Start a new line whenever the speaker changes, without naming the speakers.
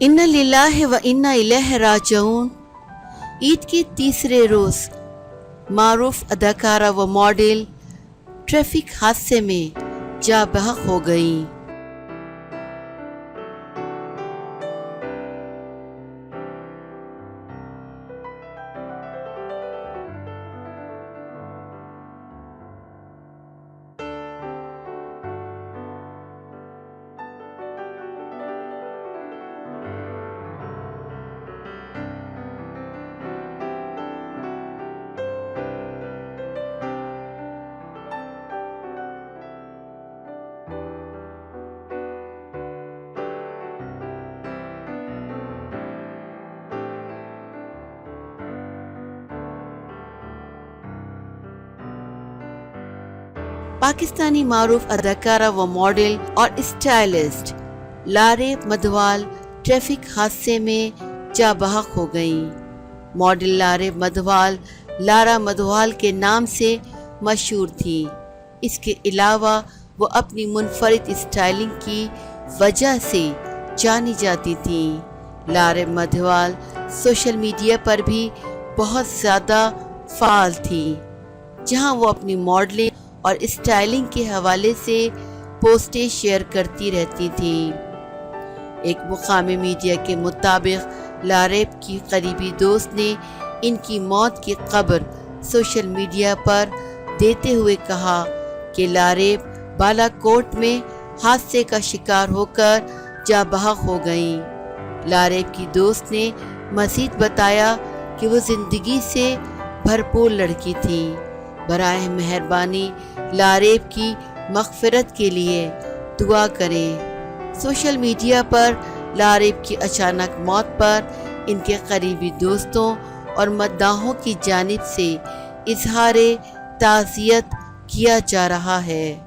انا للہ و انا الیہ راجعون۔ عید کے تیسرے روز معروف اداکارہ و ماڈل ٹریفک حادثے میں جاں بحق ہو گئیں۔ پاکستانی معروف اداکارہ و ماڈل اور اسٹائلسٹ لارے مدھوال ٹریفک حادثے میں جاں بحق ہو گئیں۔ ماڈل لارے مدھوال لارا مدھوال کے نام سے مشہور تھیں۔ اس کے علاوہ وہ اپنی منفرد اسٹائلنگ کی وجہ سے جانی جاتی تھیں۔ لارے مدھوال سوشل میڈیا پر بھی بہت زیادہ فعال تھیں، جہاں وہ اپنی ماڈلنگ اور اسٹائلنگ کے حوالے سے پوسٹیں شیئر کرتی رہتی تھیں۔ ایک مقامی میڈیا کے مطابق لاریب کی قریبی دوست نے ان کی موت کی خبر سوشل میڈیا پر دیتے ہوئے کہا کہ لاریب بالا کوٹ میں حادثے کا شکار ہو کر جاں بحق ہو گئیں۔ لاریب کی دوست نے مزید بتایا کہ وہ زندگی سے بھرپور لڑکی تھی۔ براہ مہربانی لاریب کی مغفرت کے لیے دعا کریں۔ سوشل میڈیا پر لاریب کی اچانک موت پر ان کے قریبی دوستوں اور مداحوں کی جانب سے اظہار تعزیت کیا جا رہا ہے۔